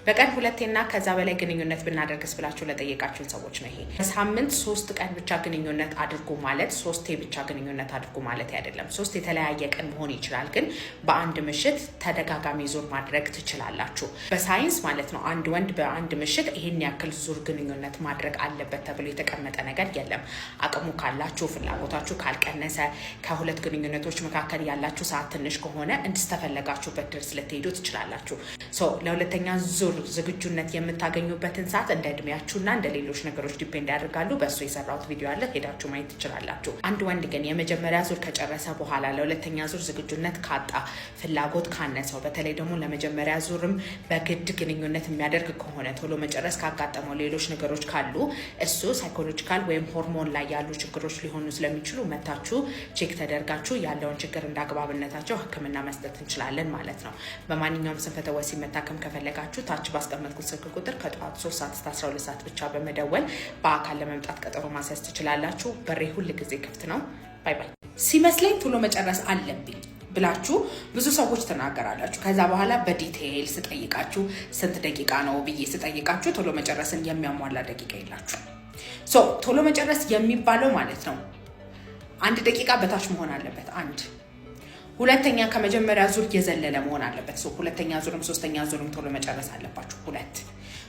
በቀን ሁለቴና ከዛ በላይ ግንኙነት ብናደርግስ ብላችሁ ለጠየቃችሁን ሰዎች ነው ይሄ። በሳምንት 3 ቀን ብቻ ግንኙነት አድርጉ ማለት 3 ብቻ ግንኙነት አድርጉ ማለት አይደለም። 3 የተለያየ ቀን መሆን ይችላል፣ ግን በአንድ ምሽት ተደጋጋሚ ዙር ማድረግ ትችላላችሁ። በሳይንስ ማለት ነው አንድ ወንድ በአንድ ምሽት ይሄን ያክል ዙር ግንኙነት ማድረግ አለበት ተብሎ የተቀመጠ ነገር የለም። አቅሙ ካላችሁ፣ ፍላጎታችሁ ካልቀነሰ፣ ከሁለት ግንኙነቶች መካከል ያላችሁ ሰዓት ትንሽ ከሆነ እንድትፈለጋችሁበት ድረስ ልትሄዱ ትችላላችሁ። ለሁለተኛ ዙር ዝግጁነት የምታገኙበትን ሰዓት እንደ እድሜያችሁና እንደ ሌሎች ነገሮች ዲፔንድ ያደርጋሉ። በእሱ የሰራሁት ቪዲዮ አለ፣ ሄዳችሁ ማየት ትችላላችሁ። አንድ ወንድ ግን የመጀመሪያ ዙር ከጨረሰ በኋላ ለሁለተኛ ዙር ዝግጁነት ካጣ፣ ፍላጎት ካነሰው፣ በተለይ ደግሞ ለመጀመሪያ ዙርም በግድ ግንኙነት የሚያደርግ ከሆነ ቶሎ መጨረስ ካጋጠመው ሌሎች ነገሮች ካሉ እሱ ሳይኮሎጂካል ወይም ሆርሞን ላይ ያሉ ችግሮች ሊሆኑ ስለሚችሉ መታችሁ ቼክ ተደርጋችሁ ያለውን ችግር እንዳግባብነታቸው ሕክምና መስጠት እንችላለን ማለት ነው። በማንኛውም ስንፈተ ወሲብ መታከም ከፈለጋችሁ ታች ባስቀመጥኩት ስልክ ቁጥር ከጠዋት 3 ሰዓት እስከ 12 ሰዓት ብቻ በመደወል በአካል ለመምጣት ቀጠሮ ማስያዝ ትችላላችሁ። በሬ ሁል ጊዜ ክፍት ነው። ባይ ባይ። ሲመስለኝ ቶሎ መጨረስ አለብኝ ብላችሁ ብዙ ሰዎች ተናገራላችሁ። ከዛ በኋላ በዲቴይል ስጠይቃችሁ ስንት ደቂቃ ነው ብዬ ስጠይቃችሁ ቶሎ መጨረስን የሚያሟላ ደቂቃ የላችሁ። ቶሎ መጨረስ የሚባለው ማለት ነው 1 ደቂቃ በታች መሆን አለበት። ሁለተኛ ከመጀመሪያ ዙር የዘለለ መሆን አለበት። ሁለተኛ ዙርም ሶስተኛ ዙርም ቶሎ መጨረስ አለባችሁ። 2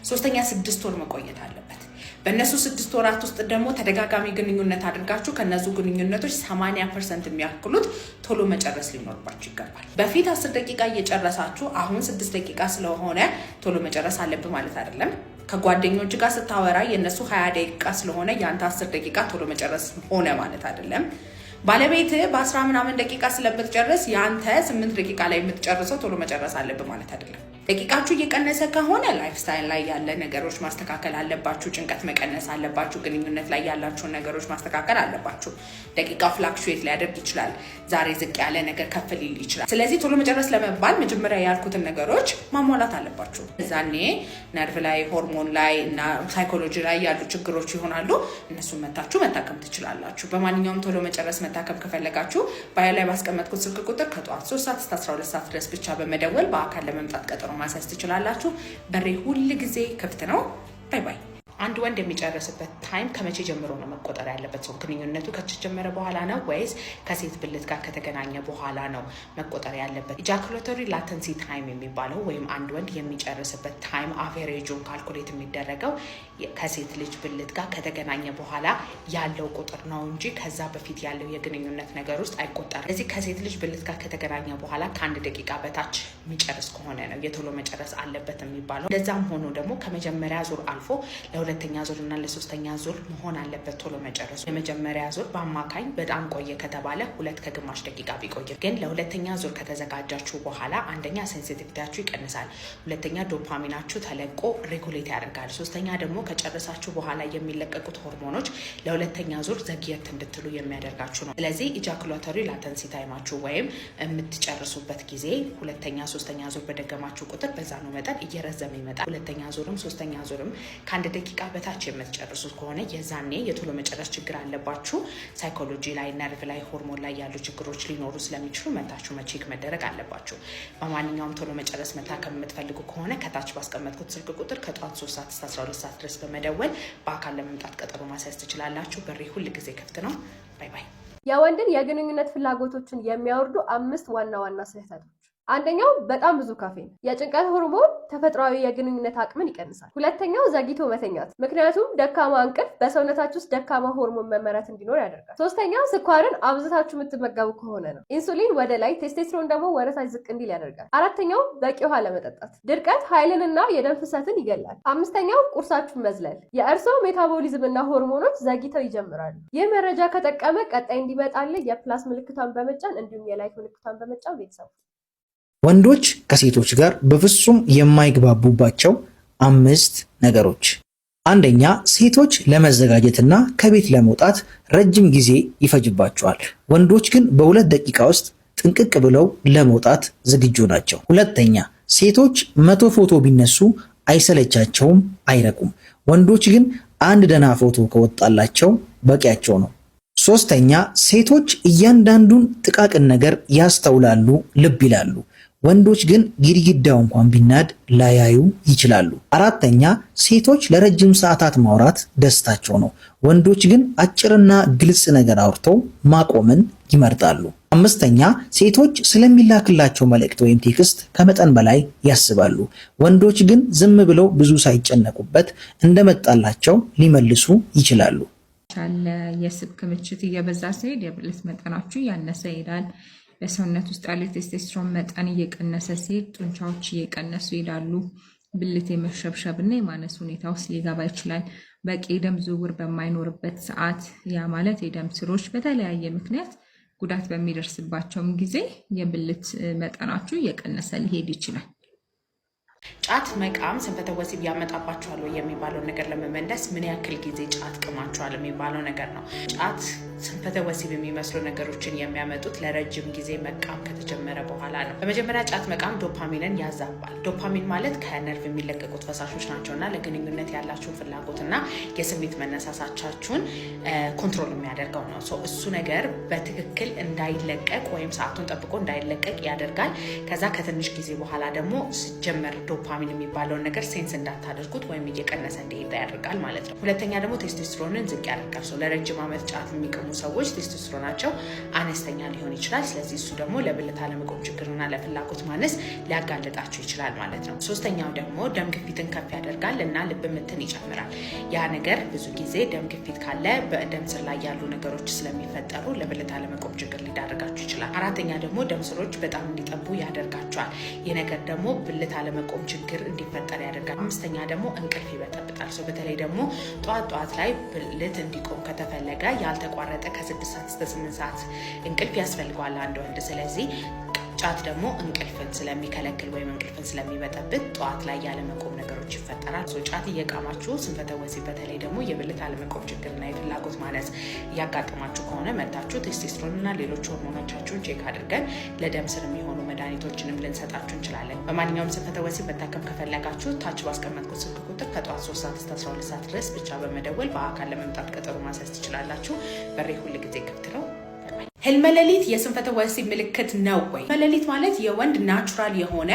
ሶስተኛ 6 ወር መቆየት አለበት። በእነሱ 6 ወራት ውስጥ ደግሞ ተደጋጋሚ ግንኙነት አድርጋችሁ ከነሱ ግንኙነቶች 80% የሚያክሉት ቶሎ መጨረስ ሊኖርባችሁ ይገባል። በፊት 10 ደቂቃ እየጨረሳችሁ አሁን 6 ደቂቃ ስለሆነ ቶሎ መጨረስ አለብን ማለት አይደለም። ከጓደኞች ጋር ስታወራ የነሱ 20 ደቂቃ ስለሆነ ያንተ 10 ደቂቃ ቶሎ መጨረስ ሆነ ማለት አይደለም። ባለቤት በ10 ምናምን ደቂቃ ስለምትጨርስ ያንተ 8 ደቂቃ ላይ የምትጨርሰው ቶሎ መጨረስ አለብን ማለት አይደለም። ደቂቃችሁ እየቀነሰ ከሆነ ላይፍ ስታይል ላይ ያለ ነገሮች ማስተካከል አለባችሁ። ጭንቀት መቀነስ አለባችሁ። ግንኙነት ላይ ያላችሁን ነገሮች ማስተካከል አለባችሁ። ደቂቃው ፍላክቹዌት ሊያደርግ ይችላል። ዛሬ ዝቅ ያለ ነገር ከፍ ሊል ይችላል። ስለዚህ ቶሎ መጨረስ ለመባል መጀመሪያ ያልኩትን ነገሮች ማሟላት አለባችሁ። እዛኔ ነርቭ ላይ፣ ሆርሞን ላይ እና ሳይኮሎጂ ላይ ያሉ ችግሮች ይሆናሉ። እነሱን መታችሁ መታከም ትችላላችሁ። በማንኛውም ቶሎ መጨረስ መታከም ከፈለጋችሁ ባዮ ላይ ባስቀመጥኩት ስልክ ቁጥር ከጠዋት 3 ሰዓት እስከ 12 ሰዓት ድረስ ብቻ በመደወል በአካል ለመምጣት ቀጠሮ ማስያዝ ትችላላችሁ። በሬ ሁል ጊዜ ክፍት ነው። ባይ ባይ። አንድ ወንድ የሚጨርስበት ታይም ከመቼ ጀምሮ ነው መቆጠር ያለበት? ሰው ግንኙነቱ ከተጀመረ በኋላ ነው ወይስ ከሴት ብልት ጋር ከተገናኘ በኋላ ነው መቆጠር ያለበት? ኢጃኩሌቶሪ ላተንሲ ታይም የሚባለው ወይም አንድ ወንድ የሚጨርስበት ታይም አቨሬጁን ካልኩሌት የሚደረገው ከሴት ልጅ ብልት ጋር ከተገናኘ በኋላ ያለው ቁጥር ነው እንጂ ከዛ በፊት ያለው የግንኙነት ነገር ውስጥ አይቆጠርም። ስለዚህ ከሴት ልጅ ብልት ጋር ከተገናኘ በኋላ ከ1 ደቂቃ በታች የሚጨርስ ከሆነ ነው የቶሎ መጨረስ አለበት የሚባለው። እንደዛም ሆኖ ደግሞ ከመጀመሪያ ዙር አልፎ ለሁለተኛ ዙር እና ለሶስተኛ ዙር መሆን አለበት ቶሎ መጨረሱ። የመጀመሪያ ዙር በአማካኝ በጣም ቆየ ከተባለ 2 ከግማሽ ደቂቃ ቢቆይ፣ ግን ለሁለተኛ ዙር ከተዘጋጃችሁ በኋላ አንደኛ ሴንሲቲቪቲያችሁ ይቀንሳል፣ ሁለተኛ ዶፓሚናችሁ ተለቆ ሬጉሌት ያደርጋል፣ ሶስተኛ ደግሞ ከጨረሳችሁ በኋላ የሚለቀቁት ሆርሞኖች ለሁለተኛ ዙር ዘግየት እንድትሉ የሚያደርጋችሁ ነው። ስለዚህ ኢጃኩሌቶሪ ላተንሲ ታይማችሁ ወይም የምትጨርሱበት ጊዜ ሁለተኛ ሶስተኛ ዙር በደገማችሁ ቁጥር በዛ ነው መጠን እየረዘመ ይመጣል። ሁለተኛ ዙርም ሶስተኛ ዙርም ከ1 ደቂቃ በታች የምትጨርሱት ከሆነ የዛኔ የቶሎ መጨረስ ችግር አለባችሁ። ሳይኮሎጂ ላይ፣ ነርቭ ላይ፣ ሆርሞን ላይ ያሉ ችግሮች ሊኖሩ ስለሚችሉ መታችሁ ቼክ መደረግ አለባችሁ። በማንኛውም ቶሎ መጨረስ መታከም የምትፈልጉ ከሆነ ከታች ባስቀመጥኩት ስልክ ቁጥር ከጠዋት 3 ሰዓት እስከ 12 ሰዓት ድረስ በመደወል በአካል ለመምጣት ቀጠሮ ማስያዝ ትችላላችሁ። በሬ ሁል ጊዜ ክፍት ነው። ባይ ባይ። የወንድን የግንኙነት ፍላጎቶችን የሚያወርዱ 5 ዋና ዋና ስህተቶች። አንደኛው በጣም ብዙ ካፌን፣ የጭንቀት ሆርሞን ተፈጥሯዊ የግንኙነት አቅምን ይቀንሳል። ሁለተኛው ዘግይቶ መተኛት፣ ምክንያቱም ደካማ እንቅልፍ በሰውነታችሁ ውስጥ ደካማ ሆርሞን መመረት እንዲኖር ያደርጋል። ሶስተኛው ስኳርን አብዝታችሁ የምትመገቡ ከሆነ ነው። ኢንሱሊን ወደ ላይ፣ ቴስቴስትሮን ደግሞ ወደ ታች ዝቅ እንዲል ያደርጋል። አራተኛው በቂ ውሃ ለመጠጣት፣ ድርቀት ኃይልንና የደም ፍሰትን ይገላል። አምስተኛው ቁርሳችሁን መዝለል፣ የእርስዎ ሜታቦሊዝም እና ሆርሞኖች ዘግይተው ይጀምራሉ። ይህ መረጃ ከጠቀመ ቀጣይ እንዲመጣልህ የፕላስ ምልክቷን በመጫን እንዲሁም የላይክ ምልክቷን በመጫን ቤተሰቡ ወንዶች ከሴቶች ጋር በፍጹም የማይግባቡባቸው 5 ነገሮች። አንደኛ፣ ሴቶች ለመዘጋጀትና ከቤት ለመውጣት ረጅም ጊዜ ይፈጅባቸዋል። ወንዶች ግን በ2 ደቂቃ ውስጥ ጥንቅቅ ብለው ለመውጣት ዝግጁ ናቸው። ሁለተኛ፣ ሴቶች 100 ፎቶ ቢነሱ አይሰለቻቸውም፣ አይረቁም። ወንዶች ግን አንድ ደህና ፎቶ ከወጣላቸው በቂያቸው ነው። ሶስተኛ፣ ሴቶች እያንዳንዱን ጥቃቅን ነገር ያስተውላሉ፣ ልብ ይላሉ። ወንዶች ግን ግድግዳው እንኳን ቢናድ ላያዩ ይችላሉ። አራተኛ ሴቶች ለረጅም ሰዓታት ማውራት ደስታቸው ነው። ወንዶች ግን አጭርና ግልጽ ነገር አውርተው ማቆምን ይመርጣሉ። አምስተኛ ሴቶች ስለሚላክላቸው መልእክት ወይም ቴክስት ከመጠን በላይ ያስባሉ። ወንዶች ግን ዝም ብለው ብዙ ሳይጨነቁበት እንደመጣላቸው ሊመልሱ ይችላሉ። የስብ ክምችት እየበዛ ሲሄድ የብልት መጠናችሁ ያነሰ ይሄዳል። በሰውነት ውስጥ ያለ ቴስቶስትሮን መጠን እየቀነሰ ሲሄድ ጡንቻዎች እየቀነሱ ይሄዳሉ። ብልት የመሸብሸብ እና የማነስ ሁኔታ ውስጥ ሊገባ ይችላል። በቂ የደም ዝውውር በማይኖርበት ሰዓት፣ ያ ማለት የደም ስሮች በተለያየ ምክንያት ጉዳት በሚደርስባቸውም ጊዜ የብልት መጠናችሁ እየቀነሰ ሊሄድ ይችላል። ጫት መቃም ስንፈተ ወሲብ ያመጣባችኋል ወይ የሚባለው ነገር ለመመለስ ምን ያክል ጊዜ ጫት ቅማችኋል የሚባለው ነገር ነው። ጫት ስንፈተ ወሲብ የሚመስሉ ነገሮችን የሚያመጡት ለረጅም ጊዜ መቃም ከተጀመረ በኋላ ነው። በመጀመሪያ ጫት መቃም ዶፓሚንን ያዛባል። ዶፓሚን ማለት ከነርቭ የሚለቀቁት ፈሳሾች ናቸውና ለግንኙነት ያላችሁን ፍላጎትና የስሜት መነሳሳቻችሁን ኮንትሮል የሚያደርገው ነው። እሱ ነገር በትክክል እንዳይለቀቅ ወይም ሰዓቱን ጠብቆ እንዳይለቀቅ ያደርጋል። ከዛ ከትንሽ ጊዜ በኋላ ደግሞ ሲጀመር ዶፓሚን የሚባለውን ነገር ሴንስ እንዳታደርጉት ወይም እየቀነሰ እንዲሄድ ያደርጋል ማለት ነው። ሁለተኛ ደግሞ ቴስቶስትሮንን ዝቅ ያደርጋል። ለረጅም ዓመት ጫት የሚቅሙ ሰዎች ቴስቶስትሮናቸው አነስተኛ ሊሆን ይችላል። ስለዚህ እሱ ደግሞ ለብልት አለመቆም ችግርና ለፍላጎት ማነስ ሊያጋልጣቸው ይችላል ማለት ነው። ሶስተኛው ደግሞ ደም ግፊትን ከፍ ያደርጋል እና ልብ ምትን ይጨምራል። ያ ነገር ብዙ ጊዜ ደም ግፊት ካለ በደም ስር ላይ ያሉ ነገሮች ስለሚፈጠሩ ለብልት አለመቆም ችግር ሊዳርጋቸው ይችላል። አራተኛ ደግሞ ደም ስሮች በጣም እንዲጠቡ ያደርጋቸዋል። ይህ ነገር ደግሞ ብልት አለመቆም ችግር እንዲፈጠር ያደርጋል። አምስተኛ ደግሞ እንቅልፍ ይበጠብጣል። በተለይ ደግሞ ጠዋት ላይ ብልት እንዲቆም ከተፈለገ ያልተቋረጠ ከ6 ሰዓት እስከ 8 ሰዓት እንቅልፍ ያስፈልገዋል አንድ ወንድ። ስለዚህ ጫት ደግሞ እንቅልፍን ስለሚከለክል ወይም እንቅልፍን ስለሚበጠብጥ ጠዋት ላይ ያለመቆም ነገሮች ይፈጠራል። ጫት እየቃማችሁ ስንፈተ ወሲብ በተለይ ደግሞ የብልት አለመቆም ችግርና የፍላጎት ማነስ እያጋጠማችሁ ከሆነ መታችሁ ቴስቶስትሮንና ሌሎች ሆርሞኖቻችሁን ቼክ አድርገን ለደም ስር የሚሆኑ መድኃኒቶችንም ልንሰጣችሁ እንችላለን። በማንኛውም ስንፈተ ወሲብ መታከም ከፈለጋችሁ ታች ባስቀመጥኩት ስልክ ቁጥር ከጠዋት 3 ሰዓት እስከ 12 ሰዓት ድረስ ብቻ በመደወል በአካል ለመምጣት ቀጠሮ ማስያዝ ትችላላችሁ። በሬ ሁል ጊዜ ክፍት ነው። ህልመ ሌሊት የስንፈተ ወሲብ ምልክት ነው ወይ? ህልመ ሌሊት ማለት የወንድ ናቹራል የሆነ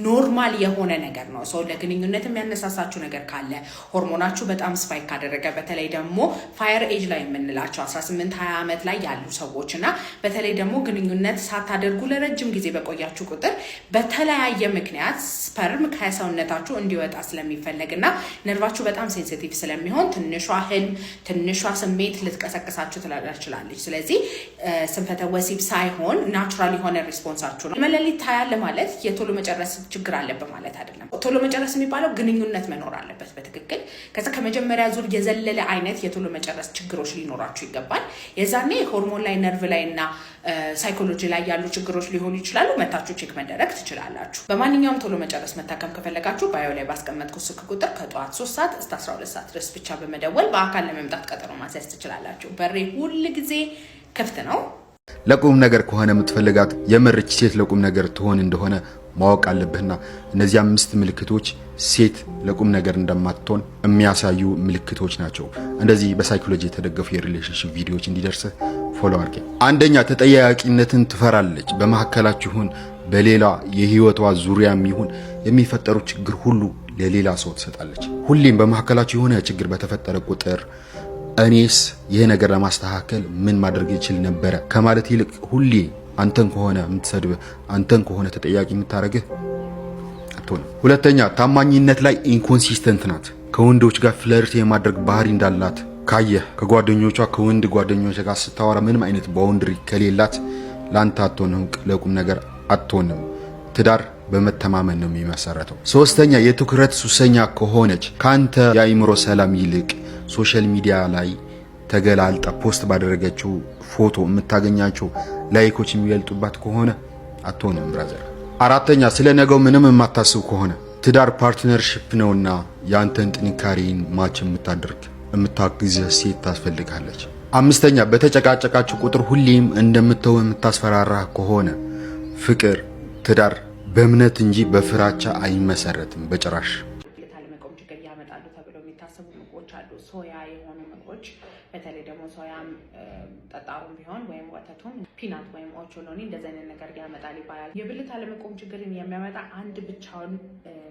ኖርማል የሆነ ነገር ነው። ለግንኙነት የሚያነሳሳችሁ ነገር ካለ ሆርሞናችሁ በጣም ስፓይክ ካደረገ፣ በተለይ ደግሞ ፋየር ኤጅ ላይ የምንላቸው 18-20 ዓመት ላይ ያሉ ሰዎች እና በተለይ ደግሞ ግንኙነት ሳታደርጉ ለረጅም ጊዜ በቆያችሁ ቁጥር በተለያየ ምክንያት ስፐርም ከሰውነታችሁ እንዲወጣ ስለሚፈለግ እና ነርቫችሁ በጣም ሴንሲቲቭ ስለሚሆን ትንሿ ህልም፣ ትንሿ ስሜት ልትቀሰቅሳችሁ ትችላለች። ስለዚህ ስንፈተ ወሲብ ሳይሆን ናቹራል የሆነ ሪስፖንሳችሁ ነው። ህልመ ሌሊት ታያለ ማለት የቶሎ መጨረስ ችግር አለበት ማለት አይደለም። ቶሎ መጨረስ የሚባለው ግንኙነት መኖር አለበት በትክክል። ከዛ ከመጀመሪያ ዙር የዘለለ አይነት የቶሎ መጨረስ ችግሮች ሊኖራችሁ ይገባል። የዛኔ ሆርሞን ላይ፣ ነርቭ ላይ እና ሳይኮሎጂ ላይ ያሉ ችግሮች ሊሆኑ ይችላሉ። መታችሁ ቼክ መደረግ ትችላላችሁ። በማንኛውም ቶሎ መጨረስ መታከም ከፈለጋችሁ ባዮ ላይ ባስቀመጥኩት ስልክ ቁጥር ከጠዋት 3 ሰዓት እስከ 12 ሰዓት ድረስ ብቻ በመደወል በአካል ለመምጣት ቀጠሮ ማስያዝ ትችላላችሁ። በሬ ሁል ጊዜ ክፍት ነው። ለቁም ነገር ከሆነ የምትፈልጋት የምርች ሴት ለቁም ነገር ትሆን እንደሆነ ማወቅ አለብህና እነዚህ 5 ምልክቶች ሴት ለቁም ነገር እንደማትሆን የሚያሳዩ ምልክቶች ናቸው። እንደዚህ በሳይኮሎጂ የተደገፉ የሪሌሽንሺፕ ቪዲዮዎች እንዲደርስህ ፎሎ አድርጌ። አንደኛ ተጠያቂነትን ትፈራለች። በመሐከላችሁን በሌላ የህይወቷ ዙሪያም ይሁን የሚፈጠሩ ችግር ሁሉ ለሌላ ሰው ትሰጣለች። ሁሌም በመሐከላችሁ የሆነ ችግር በተፈጠረ ቁጥር እኔስ ይሄ ነገር ለማስተካከል ምን ማድረግ ይችል ነበር ከማለት ይልቅ ሁሌ አንተን ከሆነ የምትሰድብ፣ አንተን ከሆነ ተጠያቂ የምታረግህ አትሆንም። ሁለተኛ ታማኝነት ላይ ኢንኮንሲስተንት ናት። ከወንዶች ጋር ፍለርት የማድረግ ባህሪ እንዳላት ካየህ ከጓደኞቿ ከወንድ ጓደኞቿ ጋር ስታወራ ምንም አይነት ባውንድሪ ከሌላት ላንተ አትሆንም፣ ለቁም ነገር አትሆንም። ትዳር በመተማመን ነው የሚመሰረተው። ሶስተኛ የትኩረት ሱሰኛ ከሆነች ካንተ የአእምሮ ሰላም ይልቅ ሶሻል ሚዲያ ላይ ተገላልጣ ፖስት ባደረገችው ፎቶ የምታገኛቸው ላይኮች የሚበልጡባት ከሆነ አትሆንም ብራዘር። አራተኛ ስለ ነገው ምንም የማታስብ ከሆነ ትዳር ፓርትነርሺፕ ነውና ያንተን ጥንካሬን ማች የምታደርግ የምታግዝ ሴት ታስፈልጋለች። አምስተኛ በተጨቃጨቃችሁ ቁጥር ሁሌም እንደምትተው የምታስፈራራ ከሆነ ፍቅር፣ ትዳር በእምነት እንጂ በፍራቻ አይመሰረትም በጭራሽ። የሚታሰቡ ምግቦች አሉ። ሶያ የሆኑ ምግቦች በተለይ ደግሞ ሶያም ጠጣሩም ቢሆን ወይም ወተቱም ፒናት ወይም ኦቾሎኒ እንደዚህ አይነት ነገር ያመጣል ይባላል። የብልት አለመቆም ችግርን የሚያመጣ አንድ ብቻውን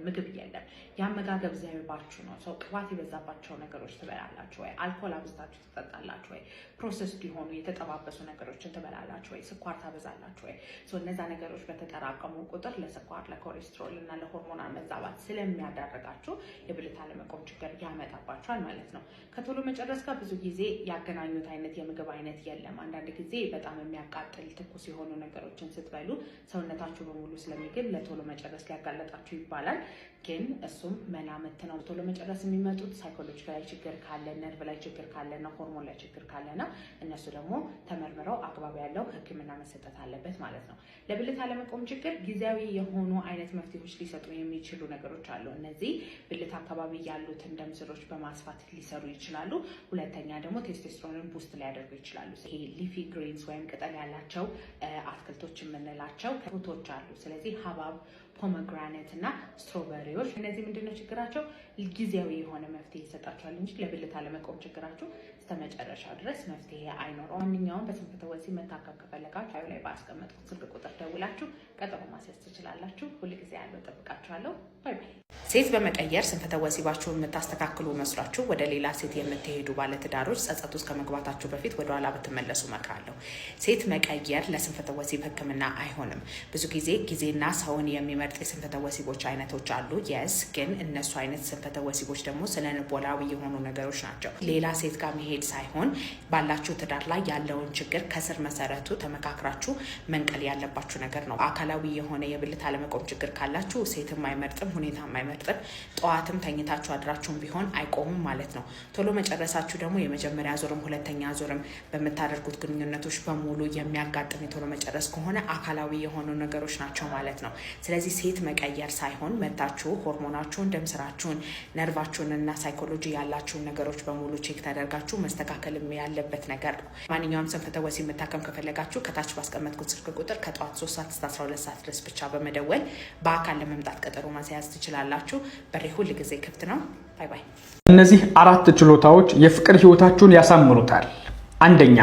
ምግብ የለም። የአመጋገብ ዘይቤያችሁ ነው። ሰው ቅባት የበዛባቸው ነገሮች ትበላላችሁ ወይ? አልኮል አብዝታችሁ ትጠጣላችሁ ወይ? ፕሮሰስድ የሆኑ የተጠባበሱ ነገሮችን ትበላላችሁ ወይ? ስኳር ታበዛላችሁ ወይ? እነዛ ነገሮች በተጠራቀሙ ቁጥር ለስኳር፣ ለኮሌስትሮል እና ለሆርሞን መዛባት ስለሚያዳርጋችሁ የብልት አለመቆም ችግር ያመጣባችኋል ማለት ነው። ከቶሎ መጨረስ ጋር ብዙ ጊዜ ያገናኙት አይነት የምግብ አይነት የለም። አንዳንድ ጊዜ በጣም የሚያቃጥል ትኩስ የሆኑ ነገሮችን ስትበሉ ሰውነታችሁ በሙሉ ስለሚግል ለቶሎ መጨረስ ሊያጋለጣችሁ ይባላል። ግን እሱም መላምት ነው። ቶሎ መጨረስ የሚመጡት ሳይኮሎጂካል ችግር ካለ፣ ነርቭ ላይ ችግር ካለና ሆርሞን ላይ ችግር ካለና እነሱ ደግሞ ተመርምረው አግባብ ያለው ሕክምና መሰጠት አለበት ማለት ነው። ለብልት አለመቆም ችግር ጊዜያዊ የሆኑ አይነት መፍትሄዎች ሊሰጡ የሚችሉ ነገሮች አሉ። እነዚህ ብልት አካባቢ ያሉትን ደም ስሮች በማስፋት ሊሰሩ ይችላሉ። ሁለተኛ ደግሞ ቴስቶስትሮንን ቡስት ሊያደርጉ ይችላሉ። ይሄ ሊፊ ግሪንስ ወይም ቅጠል ያላቸው አትክልቶች የምንላቸው ፍሩቶች አሉ። ስለዚህ ሀባብ፣ ፖመግራኔት እና ስትሮበሪዎች እነዚህ ምንድነው ችግራቸው? ጊዜያዊ የሆነ መፍትሄ ይሰጣቸዋል እንጂ ለብልት አለመቆም ችግራችሁ እስከመጨረሻ ድረስ መፍትሄ አይኖረውም። ማንኛውም በስንፈተ ወሲብ መታከም ከፈለጋችሁ ላይ ባስቀመጥኩት ስልክ ቁጥር ደውላችሁ ቀጠሮ ማስያዝ ትችላላችሁ። ሁልጊዜ ያለው ጠብቃችኋለሁ። ባይ ባይ። ሴት በመቀየር ስንፈተ ወሲባችሁን የምታስተካክሉ መስሏችሁ ወደ ሌላ ሴት የምትሄዱ ባለትዳሮች ጸጸት ውስጥ ከመግባታችሁ በፊት ወደ ኋላ ብትመለሱ እመክራለሁ። ሴት መቀየር ለስንፈተ ወሲብ ሕክምና አይሆንም። ብዙ ጊዜና ሰውን የሚመርጥ የስንፈተ ወሲቦች አይነቶች አሉ። የስ ግን እነሱ አይነት ስንፈተ ወሲቦች ደግሞ ስነ ልቦናዊ የሆኑ ነገሮች ናቸው። ሌላ ሴት ጋር መሄድ ሳይሆን ባላችሁ ትዳር ላይ ያለውን ችግር ከስር መሰረቱ ተመካክራችሁ መንቀል ያለባችሁ ነገር ነው። አካላዊ የሆነ የብልት አለመቆም ችግር ካላችሁ ሴትም አይመርጥም፣ ሁኔታም አይመርጥም። ጠዋትም ተኝታችሁ አድራችሁም ቢሆን አይቆምም ማለት ነው። ቶሎ መጨረሳችሁ ደግሞ የመጀመሪያ ዙርም ሁለተኛ ዙርም በምታደርጉት ግንኙነቶች በሙሉ የሚያጋጥም የቶሎ መጨረስ ከሆነ አካላዊ የሆኑ ነገሮች ናቸው ማለት ነው። ስለዚህ ሴት መቀየር ሳይሆን መታችሁ ሆርሞናችሁን፣ ደም ስራችሁን፣ ነርቫችሁን እና ሳይኮሎጂ ያላችሁን ነገሮች በሙሉ ቼክ ተደርጋችሁ መስተካከል ያለበት ነገር ነው። ማንኛውም ስንፈተ ወሲብ መታከም ከፈለጋችሁ ከታች ባስቀመጥኩት ስልክ ቁጥር ከጠዋት 3 ሰዓት እስከ 12 ሰዓት ድረስ ብቻ በመደወል በአካል ለመምጣት ቀጠሮ ማስያዝ ትችላላችሁ። በሬ ሁል ጊዜ ክፍት ነው። ባይ ባይ። እነዚህ 4 ችሎታዎች የፍቅር ህይወታችሁን ያሳምሩታል። አንደኛ፣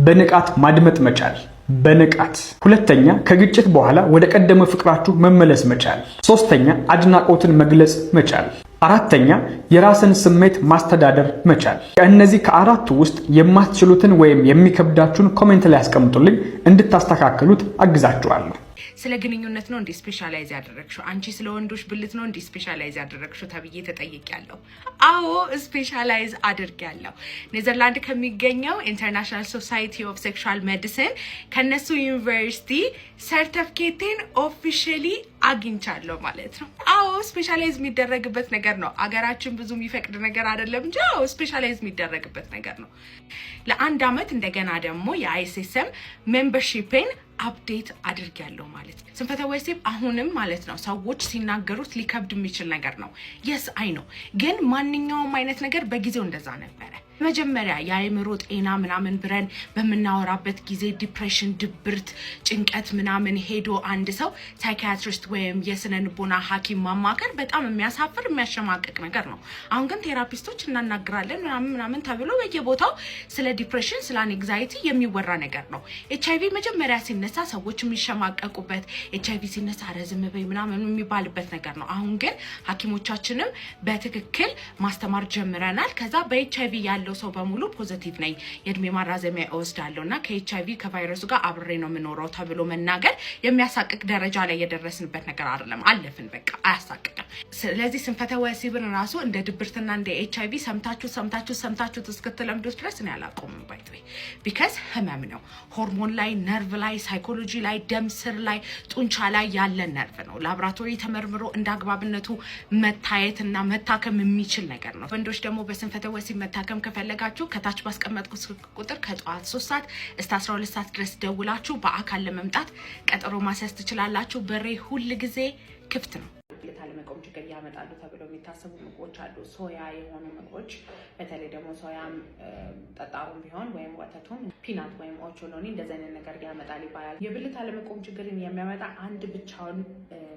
በንቃት ማድመጥ መቻል። በንቃት። ሁለተኛ፣ ከግጭት በኋላ ወደ ቀደመ ፍቅራችሁ መመለስ መቻል። ሶስተኛ፣ አድናቆትን መግለጽ መቻል። አራተኛ፣ የራስን ስሜት ማስተዳደር መቻል። ከእነዚህ ከአራቱ ውስጥ የማትችሉትን ወይም የሚከብዳችሁን ኮሜንት ላይ ያስቀምጡልኝ፣ እንድታስተካክሉት አግዛችኋለሁ። ስለ ግንኙነት ነው እንዴ ስፔሻላይዝ ያደረግሽው? አንቺ ስለ ወንዶች ብልት ነው እንዴ ስፔሻላይዝ ያደረግሽው ተብዬ ተጠይቄያለሁ። አዎ ስፔሻላይዝ አድርጌያለሁ። ኔዘርላንድ ከሚገኘው ኢንተርናሽናል ሶሳይቲ ኦፍ ሴክሹዋል ሜዲሲን ከነሱ ዩኒቨርሲቲ ሰርቲፊኬቴን ኦፊሻሊ አግኝቻለሁ ማለት ነው። አዎ ስፔሻላይዝ የሚደረግበት ነገር ነው። አገራችን ብዙ የሚፈቅድ ነገር አይደለም እንጂ አዎ ስፔሻላይዝ የሚደረግበት ነገር ነው። ለ1 አመት እንደገና ደግሞ የአይኤስኤስኤም ሜምበርሺፕን አፕዴት አድርጌያለሁ ማለት ነው። ስንፈተ ወሲብ አሁንም ማለት ነው ሰዎች ሲናገሩት ሊከብድ የሚችል ነገር ነው። የስ አይ ነው። ግን ማንኛውም አይነት ነገር በጊዜው እንደዛ ነበረ። መጀመሪያ የአእምሮ ጤና ምናምን ብረን በምናወራበት ጊዜ ዲፕሬሽን፣ ድብርት፣ ጭንቀት ምናምን ሄዶ አንድ ሰው ሳይኪያትሪስት ወይም የስነ ልቦና ሐኪም ማማከር በጣም የሚያሳፍር የሚያሸማቅቅ ነገር ነው። አሁን ግን ቴራፒስቶች እናናግራለን ምናምን ተብሎ በየቦታው ስለ ዲፕሬሽን፣ ስለ አንግዛይቲ የሚወራ ነገር ነው። ኤችአይቪ መጀመሪያ ሲነሳ ሰዎች የሚሸማቀቁበት ኤችአይቪ ሲነሳ ረዝም በይ ምናምን የሚባልበት ነገር ነው። አሁን ግን ሐኪሞቻችንም በትክክል ማስተማር ጀምረናል። ከዛ በኤችአይቪ ያለው ሰው በሙሉ ፖዚቲቭ ነኝ የእድሜ ማራዘሚያ እወስዳለሁና ከኤችአይቪ ከቫይረሱ ጋር አብሬ ነው የምኖረው ተብሎ መናገር የሚያሳቅቅ ደረጃ ላይ የደረስንበት ነገር አይደለም። አለፍን፣ በቃ አያሳቅቅም። ስለዚህ ስንፈተ ወሲብን ራሱ እንደ ድብርትና እንደ ኤችአይቪ ሰምታችሁ እስክትለምዱት ድረስ እኔ አላቆምም። ባይት ወይ ቢካዝ ህመም ነው። ሆርሞን ላይ፣ ነርቭ ላይ፣ ሳይኮሎጂ ላይ፣ ደም ስር ላይ፣ ጡንቻ ላይ ያለ ነርቭ ነው። ላብራቶሪ ተመርምሮ እንደ አግባብነቱ መታየትና መታከም የሚችል ነገር ነው። ወንዶች ደግሞ በስንፈተ ወሲብ መታከም ከፈለጋችሁ ከታች ባስቀመጥኩት ቁጥር ከጠዋት 3 ሰዓት እስከ 12 ሰዓት ድረስ ደውላችሁ በአካል ለመምጣት ቀጠሮ ማስያዝ ትችላላችሁ። በሬ ሁል ጊዜ ክፍት ነው። ችግር ያመጣሉ ተብለው የሚታሰቡ ምግቦች አሉ። ሶያ የሆኑ ምግቦች በተለይ ደግሞ ሶያም ጠጣሩም ቢሆን ወይም ወተቱም ፒናት ወይም ኦቾሎኒ እንደዚህ አይነት ነገር ያመጣል ይባላል። የብልት አለመቆም ችግርን የሚያመጣ አንድ ብቻውን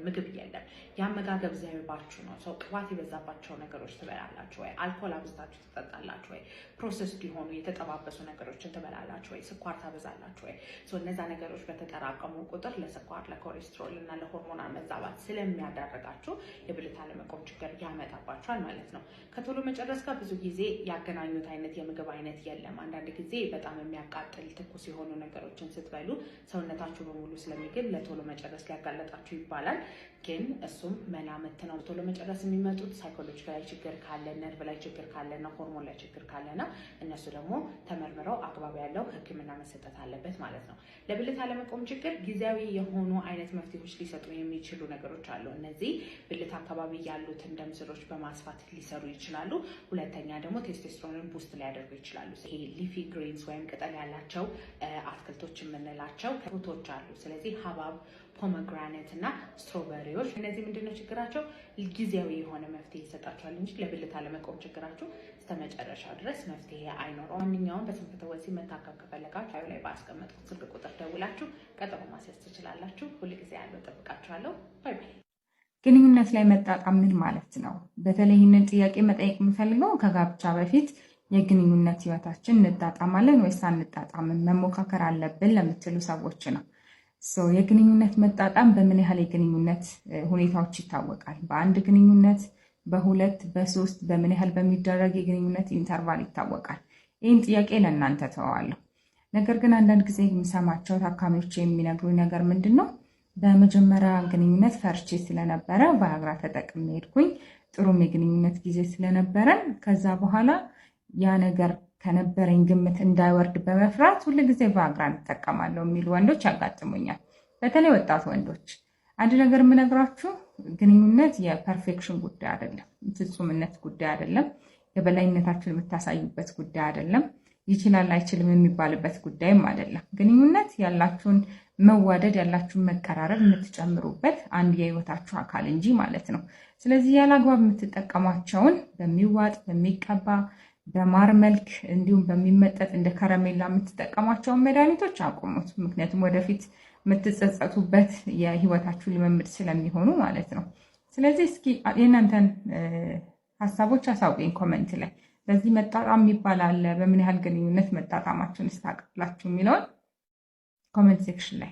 ምግብ የለም። የአመጋገብ ዘይቤያችሁ ነው። ሰው ቅባት የበዛባቸው ነገሮች ትበላላችሁ ወይ? አልኮል አብዝታችሁ ትጠጣላችሁ ወይ? ፕሮሰስድ የሆኑ የተጠባበሱ ነገሮችን ትበላላችሁ ወይ? ስኳር ታበዛላችሁ ወይ? እነዛ ነገሮች በተጠራቀሙ ቁጥር ለስኳር፣ ለኮሌስትሮል እና ለሆርሞናል መዛባት ስለሚያዳርጋችሁ የብልት አለመቆም ችግር ያመጣባችኋል ማለት ነው። ከቶሎ መጨረስ ጋር ብዙ ጊዜ ያገናኙት አይነት የምግብ አይነት የለም። አንዳንድ ጊዜ በጣም የሚያቃጥል ትኩስ የሆኑ ነገሮችን ስትበሉ ሰውነታችሁ በሙሉ ስለሚግል ለቶሎ መጨረስ ሊያጋለጣችሁ ይባላል። ግን እሱም መላምት ነው። ቶሎ መጨረስ የሚመጡት ሳይኮሎጂካል ችግር ካለ፣ ነርቭ ላይ ችግር ካለና ሆርሞን ላይ ችግር ካለና እነሱ ደግሞ ተመርምረው አግባብ ያለው ሕክምና መሰጠት አለበት ማለት ነው። ለብልት አለመቆም ችግር ጊዜያዊ የሆኑ አይነት መፍትሄዎች ሊሰጡ የሚችሉ ነገሮች አሉ። እነዚህ ብልት አካባቢ ያሉትን ደም ስሮች በማስፋት ሊሰሩ ይችላሉ። ሁለተኛ ደግሞ ቴስቶስትሮንን ቡስት ሊያደርጉ ይችላሉ። ይሄ ሊፊ ግሪንስ ወይም ቅጠል ያላቸው አትክልቶች የምንላቸው ፍሩቶች አሉ። ስለዚህ ሀባብ፣ ፖመግራኔት እና ስትሮበሪዎች እነዚህ ምንድነው ችግራቸው? ጊዜያዊ የሆነ መፍትሄ ይሰጣቸዋል እንጂ ለብልት አለመቆም ችግራችሁ እስከመጨረሻ ድረስ መፍትሄ አይኖረውም። ማንኛውም በስንፈተ ወሲብ መታከም ከፈለጋችሁ ላይ ባስቀመጥኩት ስልክ ቁጥር ደውላችሁ ቀጠሮ ማስያዝ ትችላላችሁ። ሁልጊዜ ያለው ጠብቃችኋለሁ። ባይ ባይ። ግንኙነት ላይ መጣጣም ምን ማለት ነው? በተለይ ይህንን ጥያቄ መጠየቅ የምፈልገው ከጋብቻ በፊት የግንኙነት ህይወታችን እንጣጣማለን ወይስ አንጣጣምም፣ መሞካከር አለብን ለምትሉ ሰዎች ነው። የግንኙነት መጣጣም በምን ያህል የግንኙነት ሁኔታዎች ይታወቃል? በአንድ ግንኙነት፣ በሁለት፣ በሶስት፣ በምን ያህል በሚደረግ የግንኙነት ኢንተርቫል ይታወቃል? ይህን ጥያቄ ለእናንተ ተዋለሁ። ነገር ግን አንዳንድ ጊዜ የሚሰማቸው ታካሚዎች የሚነግሩኝ ነገር ምንድን ነው? በመጀመሪያ ግንኙነት ፈርቼ ስለነበረ ቫያግራ ተጠቅሜ ሄድኩኝ፣ ጥሩም የግንኙነት ጊዜ ስለነበረን ከዛ በኋላ ያ ነገር ከነበረኝ ግምት እንዳይወርድ በመፍራት ሁልጊዜ ቫያግራ እንጠቀማለሁ የሚሉ ወንዶች ያጋጥሙኛል። በተለይ ወጣት ወንዶች። አንድ ነገር የምነግራችሁ ግንኙነት የፐርፌክሽን ጉዳይ አይደለም፣ ፍጹምነት ጉዳይ አይደለም፣ የበላይነታችሁን የምታሳዩበት ጉዳይ አይደለም፣ ይችላል አይችልም የሚባልበት ጉዳይም አይደለም። ግንኙነት ያላችሁን መዋደድ፣ ያላችሁን መቀራረብ የምትጨምሩበት አንድ የህይወታችሁ አካል እንጂ ማለት ነው። ስለዚህ ያላግባብ የምትጠቀሟቸውን በሚዋጥ በሚቀባ በማር መልክ እንዲሁም በሚመጠጥ እንደ ከረሜላ የምትጠቀሟቸውን መድኃኒቶች አቁሙት። ምክንያቱም ወደፊት የምትጸጸቱበት የህይወታችሁ ልምምድ ስለሚሆኑ ማለት ነው። ስለዚህ እስኪ የእናንተን ሀሳቦች አሳውቁኝ ኮመንት ላይ። በዚህ መጣጣም የሚባል አለ፣ በምን ያህል ግንኙነት መጣጣማችሁን እስታውቃላችሁ የሚለውን ኮመንት ሴክሽን ላይ።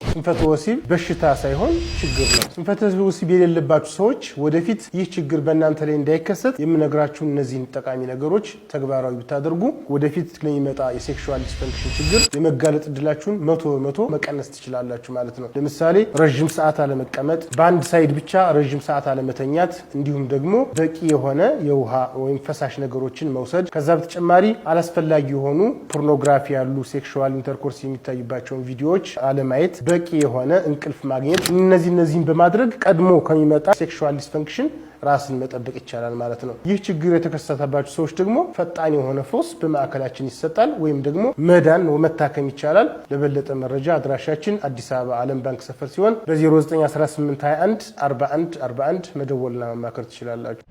ስንፈተ ወሲብ በሽታ ሳይሆን ችግር ነው። ስንፈተ ወሲብ የሌለባችሁ ሰዎች ወደፊት ይህ ችግር በእናንተ ላይ እንዳይከሰት የምነግራችሁን እነዚህን ጠቃሚ ነገሮች ተግባራዊ ብታደርጉ ወደፊት ለሚመጣ የሴክሹዋል ዲስፈንክሽን ችግር የመጋለጥ እድላችሁን 100% መቀነስ ትችላላችሁ ማለት ነው። ለምሳሌ ረዥም ሰዓት አለመቀመጥ፣ በአንድ ሳይድ ብቻ ረዥም ሰዓት አለመተኛት፣ እንዲሁም ደግሞ በቂ የሆነ የውሃ ወይም ፈሳሽ ነገሮችን መውሰድ፣ ከዛ በተጨማሪ አላስፈላጊ የሆኑ ፖርኖግራፊ ያሉ ሴክሹዋል ኢንተርኮርስ የሚታይባቸውን ቪዲዮዎች አለማየት፣ በቂ የሆነ እንቅልፍ ማግኘት፣ እነዚህን በማድረግ ቀድሞ ከሚመጣ ሴክሹዋል ዲስፈንክሽን ራስን መጠበቅ ይቻላል ማለት ነው። ይህ ችግር የተከሰተባቸው ሰዎች ደግሞ ፈጣን የሆነ ፈውስ በማዕከላችን ይሰጣል ወይም ደግሞ መዳን መታከም ይቻላል። ለበለጠ መረጃ አድራሻችን አዲስ አበባ ዓለም ባንክ ሰፈር ሲሆን በ091821 41 41 መደወልና መማከር ትችላላችሁ።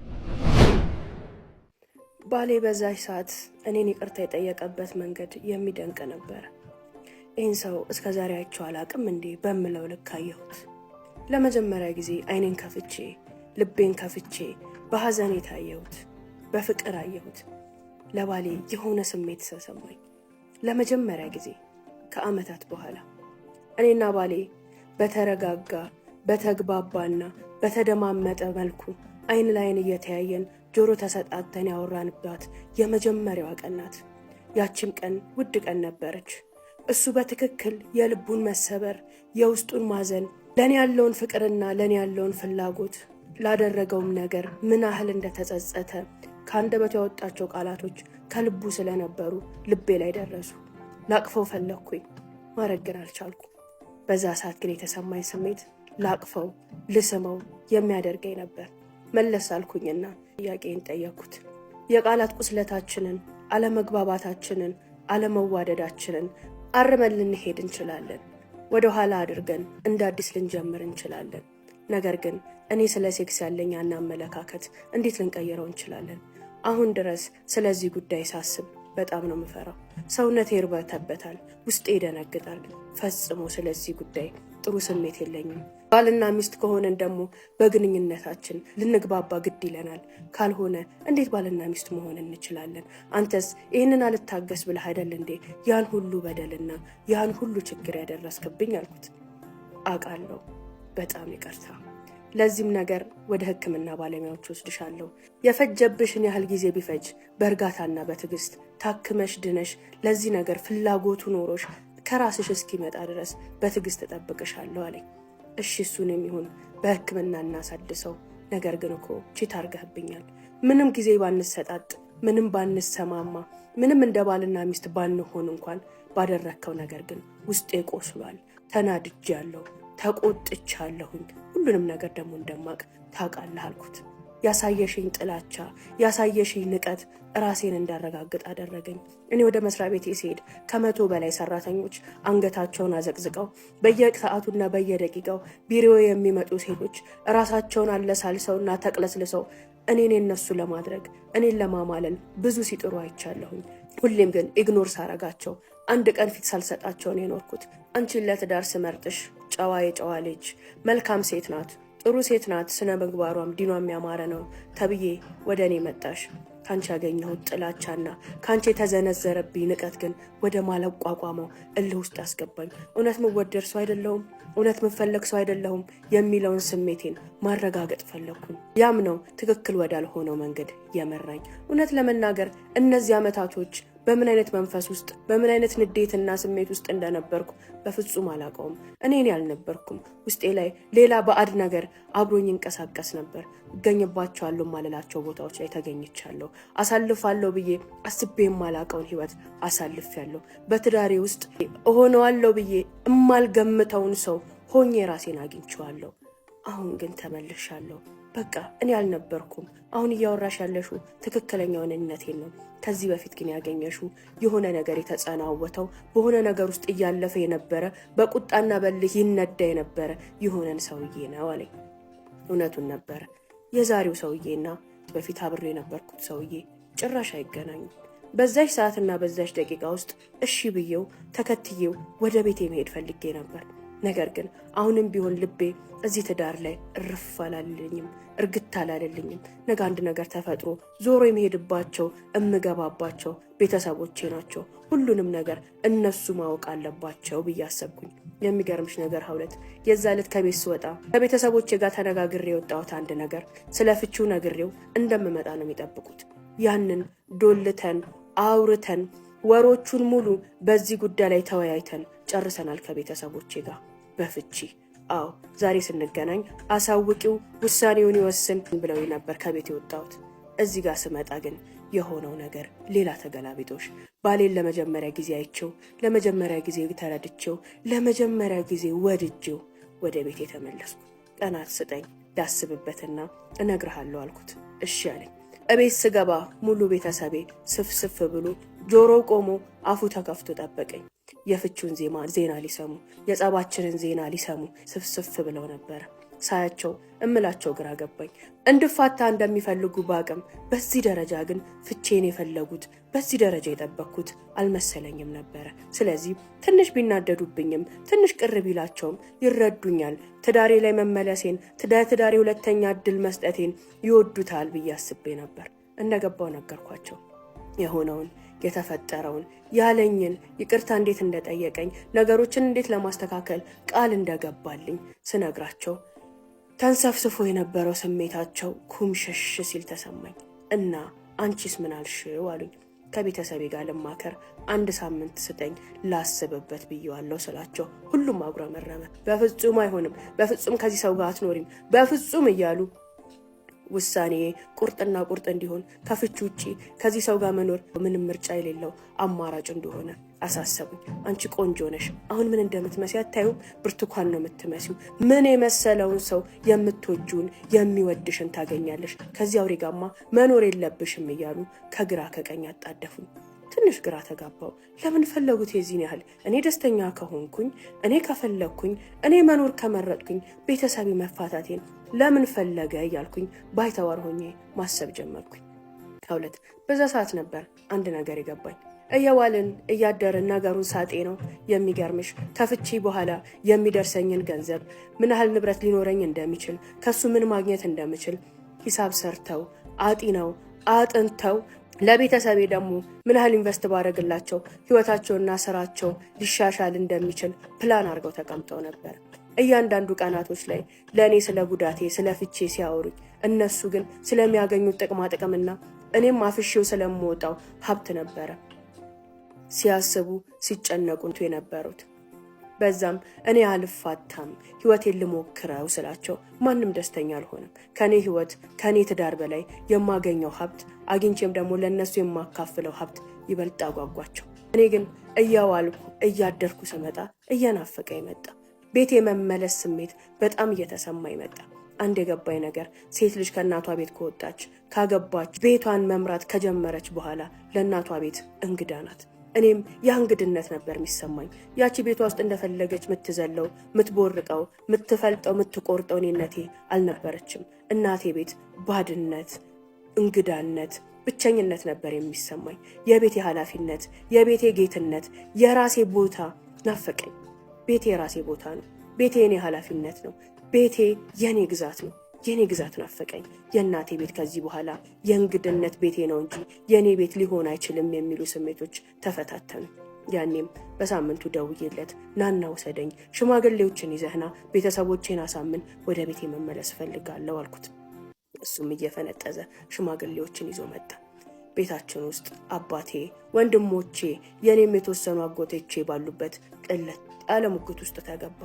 ባሌ በዛች ሰዓት እኔን ይቅርታ የጠየቀበት መንገድ የሚደንቅ ነበር። ይህን ሰው እስከ ዛሬ አይቼው አላቅም እንዴ በምለው ልክ አየሁት። ለመጀመሪያ ጊዜ አይኔን ከፍቼ ልቤን ከፍቼ በሐዘን የታየሁት፣ በፍቅር አየሁት። ለባሌ የሆነ ስሜት ተሰማኝ። ለመጀመሪያ ጊዜ ከዓመታት በኋላ እኔና ባሌ በተረጋጋ በተግባባና በተደማመጠ መልኩ አይን ላይን እየተያየን ጆሮ ተሰጣተን ያወራንባት የመጀመሪያዋ ቀን ናት። ያቺም ቀን ውድ ቀን ነበረች። እሱ በትክክል የልቡን መሰበር የውስጡን ማዘን ለኔ ያለውን ፍቅርና ለኔ ያለውን ፍላጎት ላደረገውም ነገር ምን ያህል እንደተጸጸተ ከአንደበቱ ያወጣቸው ቃላቶች ከልቡ ስለነበሩ ልቤ ላይ ደረሱ። ላቅፈው ፈለግኩኝ፣ ማድረግ ግን አልቻልኩ። በዛ ሰዓት ግን የተሰማኝ ስሜት ላቅፈው ልስመው የሚያደርገኝ ነበር። መለስ አልኩኝና ጥያቄን ጠየቅኩት። የቃላት ቁስለታችንን፣ አለመግባባታችንን፣ አለመዋደዳችንን አርመን ልንሄድ እንችላለን። ወደ ኋላ አድርገን እንደ አዲስ ልንጀምር እንችላለን። ነገር ግን እኔ ስለ ሴክስ ያለኝ ያን አመለካከት እንዴት ልንቀይረው እንችላለን? አሁን ድረስ ስለዚህ ጉዳይ ሳስብ በጣም ነው የምፈራው። ሰውነቴ ይርበተበታል፣ ውስጤ ይደነግጣል። ፈጽሞ ስለዚህ ጉዳይ ጥሩ ስሜት የለኝም። ባልና ሚስት ከሆነን ደግሞ በግንኙነታችን ልንግባባ ግድ ይለናል። ካልሆነ እንዴት ባልና ሚስት መሆን እንችላለን? አንተስ ይህንን አልታገስ ብለህ አይደል እንዴ ያን ሁሉ በደልና ያን ሁሉ ችግር ያደረስክብኝ አልኩት። አውቃለሁ፣ በጣም ይቅርታ። ለዚህም ነገር ወደ ሕክምና ባለሙያዎች ወስድሻለሁ። የፈጀብሽን ያህል ጊዜ ቢፈጅ በእርጋታና በትዕግስት ታክመሽ ድነሽ ለዚህ ነገር ፍላጎቱ ኖሮሽ ከራስሽ እስኪመጣ ድረስ በትዕግስት እጠብቅሻለሁ አለኝ። እሺ እሱንም ይሁን በሕክምና እናሳድሰው። ነገር ግን እኮ ቺት አርገህብኛል። ምንም ጊዜ ባንሰጣጥ፣ ምንም ባንሰማማ፣ ምንም እንደ ባልና ሚስት ባንሆን እንኳን ባደረከው ነገር ግን ውስጤ ቆስሏል። ተናድጃለሁ፣ ተቆጥቻለሁኝ። ሁሉንም ነገር ደግሞ እንደማቅ ታውቃለህ አልኩት። ያሳየሽኝ ጥላቻ፣ ያሳየሽኝ ንቀት ራሴን እንዳረጋግጥ አደረገኝ። እኔ ወደ መስሪያ ቤቴ ሲሄድ ከ100 በላይ ሰራተኞች አንገታቸውን አዘቅዝቀው በየሰዓቱና በየደቂቃው ቢሮ የሚመጡ ሴቶች ራሳቸውን አለሳልሰውና ተቅለስልሰው እኔን የነሱ ለማድረግ እኔን ለማማለል ብዙ ሲጥሩ አይቻለሁኝ። ሁሌም ግን ኢግኖር ሳረጋቸው አንድ ቀን ፊት ሳልሰጣቸው ነው የኖርኩት። አንቺን ለትዳር ስመርጥሽ ጨዋ የጨዋ ልጅ መልካም ሴት ናት፣ ጥሩ ሴት ናት፣ ስነ ምግባሯም ዲኗም ያማረ ነው ተብዬ ወደ እኔ መጣሽ። ካንቺ ያገኘሁት ጥላቻና ካንቺ የተዘነዘረብኝ ንቀት ግን ወደ ማለቋቋመው እልህ ውስጥ አስገባኝ። እውነት ምወደድ ሰው አይደለሁም፣ እውነት ምፈለግ ሰው አይደለሁም የሚለውን ስሜቴን ማረጋገጥ ፈለግኩኝ። ያም ነው ትክክል ወዳልሆነው መንገድ የመራኝ። እውነት ለመናገር እነዚህ ዓመታቶች በምን አይነት መንፈስ ውስጥ በምን አይነት ንዴትና ስሜት ውስጥ እንደነበርኩ በፍጹም አላውቀውም። እኔ አልነበርኩም። ውስጤ ላይ ሌላ ባዕድ ነገር አብሮኝ ይንቀሳቀስ ነበር። እገኝባቸዋለሁ ማለላቸው ቦታዎች ላይ ተገኝቻለሁ። አሳልፋለሁ ብዬ አስቤ የማላውቀውን ህይወት አሳልፌያለሁ። በትዳሬ ውስጥ እሆነዋለሁ ብዬ እማልገምተውን ሰው ሆኜ ራሴን አግኝቼዋለሁ። አሁን ግን ተመልሻለሁ። በቃ እኔ አልነበርኩም። አሁን እያወራሽ ያለሹ ትክክለኛውን እነቴን ነው። ከዚህ በፊት ግን ያገኘሹ የሆነ ነገር የተጸናወተው በሆነ ነገር ውስጥ እያለፈ የነበረ በቁጣና በልህ ይነዳ የነበረ የሆነን ሰውዬ ነው አለኝ። እውነቱን ነበረ። የዛሬው ሰውዬና በፊት አብሬ የነበርኩት ሰውዬ ጭራሽ አይገናኙም። በዛች ሰዓትና በዛች ደቂቃ ውስጥ እሺ ብዬው ተከትዬው ወደ ቤቴ መሄድ ፈልጌ ነበር። ነገር ግን አሁንም ቢሆን ልቤ እዚህ ትዳር ላይ እርፍ አላለልኝም፣ እርግጥ አላለልኝም። ነገ አንድ ነገር ተፈጥሮ ዞሮ የሚሄድባቸው እምገባባቸው ቤተሰቦቼ ናቸው። ሁሉንም ነገር እነሱ ማወቅ አለባቸው ብዬ አሰብኩኝ። የሚገርምሽ ነገር ሀውለት የዛ ዕለት ከቤት ስወጣ ከቤተሰቦቼ ጋር ተነጋግሬ የወጣሁት አንድ ነገር ስለ ፍቺው ነግሬው እንደምመጣ ነው የሚጠብቁት። ያንን ዶልተን አውርተን ወሮቹን ሙሉ በዚህ ጉዳይ ላይ ተወያይተን ጨርሰናል ከቤተሰቦቼ ጋር በፍቺ። አዎ ዛሬ ስንገናኝ አሳውቂው ውሳኔውን ይወስን ብለው ነበር ከቤት የወጣሁት። እዚህ ጋር ስመጣ ግን የሆነው ነገር ሌላ ተገላቢጦሽ። ባሌን ለመጀመሪያ ጊዜ አይቼው፣ ለመጀመሪያ ጊዜ ተረድቼው፣ ለመጀመሪያ ጊዜ ወድጄው ወደ ቤት የተመለስኩ። ቀናት ስጠኝ ላስብበትና እነግርሃለሁ አልኩት። እሺ አለኝ። እቤት ስገባ ሙሉ ቤተሰቤ ስፍስፍ ብሎ ጆሮው ቆሞ አፉ ተከፍቶ ጠበቀኝ። የፍቹን ዜና ሊሰሙ የጸባችንን ዜና ሊሰሙ ስፍስፍ ብለው ነበር። ሳያቸው እምላቸው ግራ ገባኝ። እንድፋታ እንደሚፈልጉ ባቅም በዚህ ደረጃ ግን ፍቼን የፈለጉት በዚህ ደረጃ የጠበቅኩት አልመሰለኝም ነበር። ስለዚህ ትንሽ ቢናደዱብኝም ትንሽ ቅር ቢላቸውም ይረዱኛል። ትዳሬ ላይ መመለሴን ትዳሬ ሁለተኛ እድል መስጠቴን ይወዱታል ብዬ አስቤ ነበር። እንደገባው ነገርኳቸው የሆነውን የተፈጠረውን ያለኝን ይቅርታ እንዴት እንደጠየቀኝ ነገሮችን እንዴት ለማስተካከል ቃል እንደገባልኝ ስነግራቸው ተንሰፍስፎ የነበረው ስሜታቸው ኩምሽሽ ሲል ተሰማኝ። እና አንቺስ ምን አልሽው አሉኝ። ከቤተሰቤ ጋር ልማከር 1 ሳምንት ስጠኝ ላስብበት ብየዋለሁ ስላቸው ሁሉም አጉረመረመ። በፍጹም አይሆንም፣ በፍጹም ከዚህ ሰው ጋር አትኖሪም፣ በፍጹም እያሉ ውሳኔ ቁርጥና ቁርጥ እንዲሆን ከፍቺ ውጪ ከዚህ ሰው ጋር መኖር ምንም ምርጫ የሌለው አማራጭ እንደሆነ አሳሰቡኝ። አንቺ ቆንጆ ነሽ፣ አሁን ምን እንደምትመስይ አታዩም? ብርቱካን ነው የምትመስዩ። ምን የመሰለውን ሰው የምትወጂውን የሚወድሽን ታገኛለሽ። ከዚህ አውሬ ጋማ መኖር የለብሽም እያሉ ከግራ ከቀኝ አጣደፉኝ። ትንሽ ግራ ተጋባው። ለምን ፈለጉት የዚህን ያህል? እኔ ደስተኛ ከሆንኩኝ፣ እኔ ከፈለግኩኝ፣ እኔ መኖር ከመረጥኩኝ ቤተሰቤ መፋታቴን ለምን ፈለገ እያልኩኝ ባይተዋር ሆኜ ማሰብ ጀመርኩኝ። ከሁለት በዛ ሰዓት ነበር አንድ ነገር የገባኝ። እየዋልን እያደርን ነገሩን ሳጤ ነው የሚገርምሽ ከፍቺ በኋላ የሚደርሰኝን ገንዘብ ምን ያህል ንብረት ሊኖረኝ እንደሚችል ከሱ ምን ማግኘት እንደምችል ሂሳብ ሰርተው አጢነው አጥንተው ለቤተሰቤ ደግሞ ምን ያህል ኢንቨስት ባደረግላቸው ህይወታቸውና ስራቸው ሊሻሻል እንደሚችል ፕላን አድርገው ተቀምጠው ነበር። እያንዳንዱ ቀናቶች ላይ ለእኔ ስለ ጉዳቴ ስለ ፍቼ ሲያወሩኝ፣ እነሱ ግን ስለሚያገኙት ጥቅማ ጥቅምና እኔም አፍሼው ስለምወጣው ሀብት ነበረ ሲያስቡ ሲጨነቁ የነበሩት። በዛም እኔ አልፋታም ህይወቴን ልሞክረው ስላቸው ማንም ደስተኛ አልሆነም። ከኔ ህይወት ከኔ ትዳር በላይ የማገኘው ሀብት አግኝቼም ደግሞ ለነሱ የማካፍለው ሀብት ይበልጥ አጓጓቸው። እኔ ግን እያዋልኩ እያደርኩ ስመጣ እየናፈቀኝ መጣ። ቤቴ መመለስ ስሜት በጣም እየተሰማኝ መጣ። አንድ የገባኝ ነገር ሴት ልጅ ከእናቷ ቤት ከወጣች ካገባች ቤቷን መምራት ከጀመረች በኋላ ለእናቷ ቤት እንግዳ ናት። እኔም ያ እንግድነት ነበር የሚሰማኝ። ያቺ ቤቷ ውስጥ እንደፈለገች ምትዘለው፣ ምትቦርቀው፣ ምትፈልጠው፣ ምትቆርጠው እኔነቴ አልነበረችም። እናቴ ቤት ባድነት፣ እንግዳነት፣ ብቸኝነት ነበር የሚሰማኝ። የቤቴ ኃላፊነት፣ የቤቴ ጌትነት፣ የራሴ ቦታ ናፈቀኝ። ቤቴ የራሴ ቦታ ነው። ቤቴ የኔ ኃላፊነት ነው። ቤቴ የኔ ግዛት ነው። የኔ ግዛት ናፈቀኝ። የእናቴ ቤት ከዚህ በኋላ የእንግድነት ቤቴ ነው እንጂ የኔ ቤት ሊሆን አይችልም የሚሉ ስሜቶች ተፈታተኑ። ያኔም በሳምንቱ ደውዬለት ናና ውሰደኝ፣ ሽማግሌዎችን ይዘህና ቤተሰቦቼን አሳምን፣ ወደ ቤቴ መመለስ ፈልጋለሁ አልኩት። እሱም እየፈነጠዘ ሽማግሌዎችን ይዞ መጣ። ቤታችን ውስጥ አባቴ፣ ወንድሞቼ፣ የኔም የተወሰኑ አጎቶቼ ባሉበት ቅለት ያለ ሙግት ውስጥ ተገባ።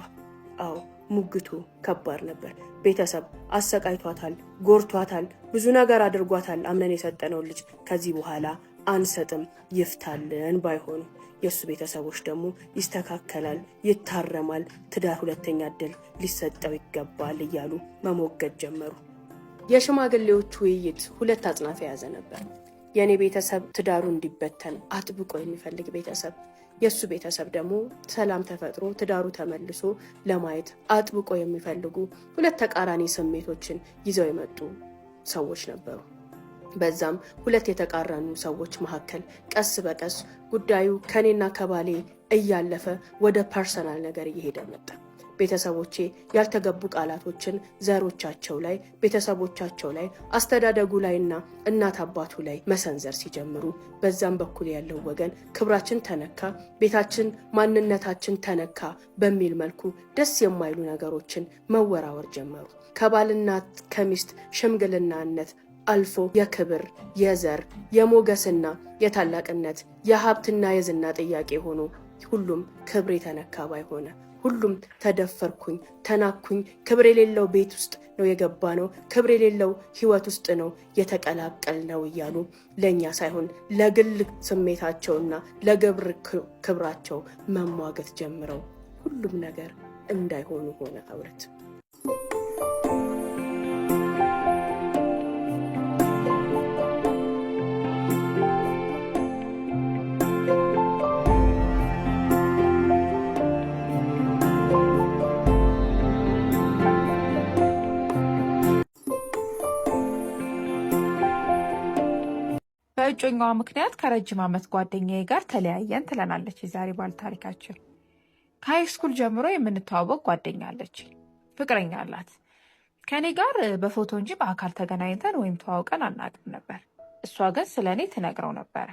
አዎ ሙግቱ ከባድ ነበር። ቤተሰብ አሰቃይቷታል፣ ጎርቷታል፣ ብዙ ነገር አድርጓታል። አምነን የሰጠነው ልጅ ከዚህ በኋላ አንሰጥም ይፍታልን ባይሆኑ የእሱ ቤተሰቦች ደግሞ ይስተካከላል፣ ይታረማል፣ ትዳር ሁለተኛ እድል ሊሰጠው ይገባል እያሉ መሞገት ጀመሩ። የሽማግሌዎቹ ውይይት ሁለት አጽናፍ የያዘ ነበር። የኔ ቤተሰብ ትዳሩ እንዲበተን አጥብቆ የሚፈልግ ቤተሰብ፣ የሱ ቤተሰብ ደግሞ ሰላም ተፈጥሮ ትዳሩ ተመልሶ ለማየት አጥብቆ የሚፈልጉ ሁለት ተቃራኒ ስሜቶችን ይዘው የመጡ ሰዎች ነበሩ። በዛም ሁለት የተቃረኑ ሰዎች መካከል ቀስ በቀስ ጉዳዩ ከኔና ከባሌ እያለፈ ወደ ፐርሰናል ነገር እየሄደ መጣ። ቤተሰቦቼ ያልተገቡ ቃላቶችን ዘሮቻቸው ላይ፣ ቤተሰቦቻቸው ላይ፣ አስተዳደጉ ላይና እናት አባቱ ላይ መሰንዘር ሲጀምሩ በዛም በኩል ያለው ወገን ክብራችን ተነካ፣ ቤታችን ማንነታችን ተነካ በሚል መልኩ ደስ የማይሉ ነገሮችን መወራወር ጀመሩ። ከባልና ከሚስት ሽምግልናነት አልፎ የክብር፣ የዘር፣ የሞገስና የታላቅነት፣ የሀብትና የዝና ጥያቄ ሆኖ ሁሉም ክብር የተነካ ባይሆነ ሁሉም ተደፈርኩኝ፣ ተናኩኝ፣ ክብር የሌለው ቤት ውስጥ ነው የገባ ነው፣ ክብር የሌለው ህይወት ውስጥ ነው የተቀላቀል ነው እያሉ ለእኛ ሳይሆን ለግል ስሜታቸውና ለግብር ክብራቸው መሟገት ጀምረው ሁሉም ነገር እንዳይሆኑ ሆነ ህብረት። በእጮኛዋ ምክንያት ከረጅም ዓመት ጓደኛዬ ጋር ተለያየን ትለናለች የዛሬ ባል ታሪካችን። ከሃይ ስኩል ጀምሮ የምንተዋወቅ ጓደኛ አለች፣ ፍቅረኛ አላት። ከእኔ ጋር በፎቶ እንጂ በአካል ተገናኝተን ወይም ተዋውቀን አናውቅም ነበር። እሷ ግን ስለ እኔ ትነግረው ነበረ።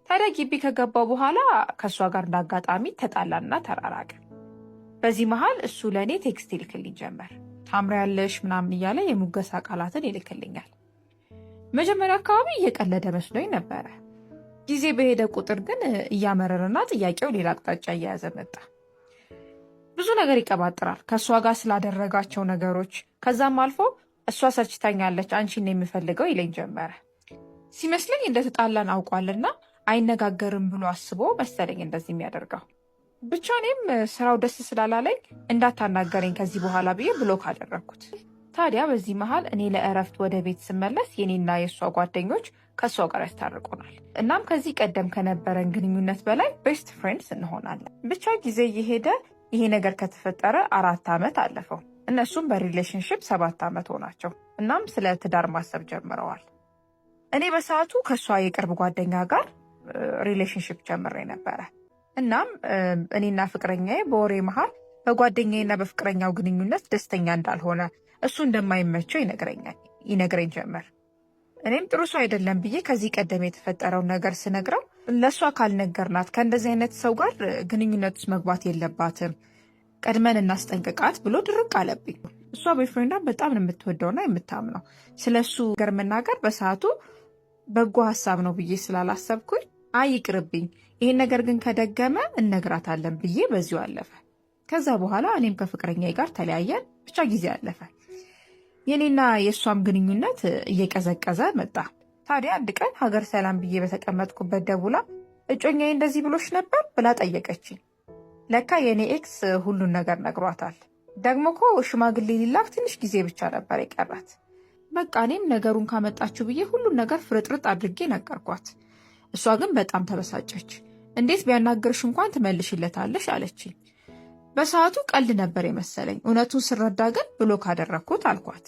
ታዲያ ግቢ ከገባው በኋላ ከእሷ ጋር እንዳጋጣሚ ተጣላንና ተራራቅን። በዚህ መሀል እሱ ለእኔ ቴክስት ይልክልኝ ጀመር። ታምሪያለሽ ምናምን እያለ የሙገሳ ቃላትን ይልክልኛል። መጀመሪያ አካባቢ እየቀለደ መስሎኝ ነበረ። ጊዜ በሄደ ቁጥር ግን እያመረረና ጥያቄው ሌላ አቅጣጫ እየያዘ መጣ። ብዙ ነገር ይቀባጥራል ከእሷ ጋር ስላደረጋቸው ነገሮች። ከዛም አልፎ እሷ ሰልችታኛለች፣ አንቺን ነው የሚፈልገው ይለኝ ጀመረ። ሲመስለኝ እንደተጣላን አውቋልና አይነጋገርም ብሎ አስቦ መሰለኝ እንደዚህ የሚያደርገው። ብቻ እኔም ስራው ደስ ስላላለኝ እንዳታናገረኝ ከዚህ በኋላ ብዬ ብሎክ አደረግኩት። ታዲያ በዚህ መሃል እኔ ለእረፍት ወደ ቤት ስመለስ የኔና የእሷ ጓደኞች ከእሷ ጋር ያስታርቁናል። እናም ከዚህ ቀደም ከነበረን ግንኙነት በላይ ቤስት ፍሬንድስ እንሆናለን። ብቻ ጊዜ እየሄደ ይሄ ነገር ከተፈጠረ 4 ዓመት አለፈው። እነሱም በሪሌሽንሽፕ 7 ዓመት ሆናቸው። እናም ስለ ትዳር ማሰብ ጀምረዋል። እኔ በሰዓቱ ከእሷ የቅርብ ጓደኛ ጋር ሪሌሽንሽፕ ጀምሬ ነበረ። እናም እኔና ፍቅረኛዬ በወሬ መሃል በጓደኛዬና በፍቅረኛው ግንኙነት ደስተኛ እንዳልሆነ እሱ እንደማይመቸው ይነግረኝ ጀመር። እኔም ጥሩ ሰው አይደለም ብዬ ከዚህ ቀደም የተፈጠረውን ነገር ስነግረው ለእሷ ካልነገርናት ከእንደዚህ አይነት ሰው ጋር ግንኙነት ውስጥ መግባት የለባትም፣ ቀድመን እናስጠንቅቃት ብሎ ድርቅ አለብኝ። እሷ ቦይፍሬንዷ በጣም ነው የምትወደውና የምታምነው። ስለ እሱ ነገር መናገር በሰዓቱ በጎ ሀሳብ ነው ብዬ ስላላሰብኩኝ አይ ይቅርብኝ፣ ይህን ነገር ግን ከደገመ እነግራታለን ብዬ በዚሁ አለፈ። ከዛ በኋላ እኔም ከፍቅረኛዬ ጋር ተለያየን። ብቻ ጊዜ አለፈ። የኔና የእሷም ግንኙነት እየቀዘቀዘ መጣ። ታዲያ አንድ ቀን ሀገር ሰላም ብዬ በተቀመጥኩበት ደውላ እጮኛዬ እንደዚህ ብሎሽ ነበር ብላ ጠየቀችኝ። ለካ የኔ ኤክስ ሁሉን ነገር ነግሯታል። ደግሞ እኮ ሽማግሌ ሊላክ ትንሽ ጊዜ ብቻ ነበር የቀራት። በቃ እኔም ነገሩን ካመጣችሁ ብዬ ሁሉን ነገር ፍርጥርጥ አድርጌ ነገርኳት። እሷ ግን በጣም ተበሳጨች። እንዴት ቢያናገርሽ እንኳን ትመልሽለታለሽ አለችኝ። በሰዓቱ ቀልድ ነበር የመሰለኝ። እውነቱን ስረዳ ግን ብሎክ አደረግኩት አልኳት።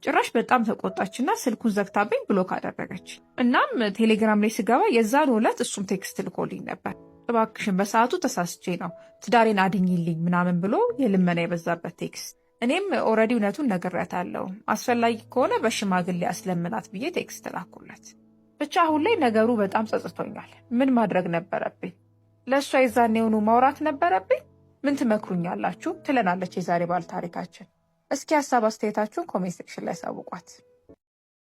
ጭራሽ በጣም ተቆጣችና ስልኩን ዘግታብኝ ብሎክ አደረገች። እናም ቴሌግራም ላይ ስገባ የዛን ዕለት እሱም ቴክስት ልኮልኝ ነበር። እባክሽን በሰዓቱ ተሳስቼ ነው ትዳሬን አድኝልኝ ምናምን ብሎ የልመና የበዛበት ቴክስት። እኔም ኦልሬዲ እውነቱን ነግሬያታለሁ፣ አስፈላጊ ከሆነ በሽማግሌ አስለምናት ብዬ ቴክስት ላኩለት። ብቻ አሁን ላይ ነገሩ በጣም ጸጽቶኛል። ምን ማድረግ ነበረብኝ? ለእሷ የዛኔውኑ ማውራት ነበረብኝ? ምን ትመክሩኛላችሁ? ትለናለች የዛሬ ባል ታሪካችን። እስኪ ሀሳብ አስተያየታችሁን ኮሜንት ሴክሽን ላይ ሳውቋት።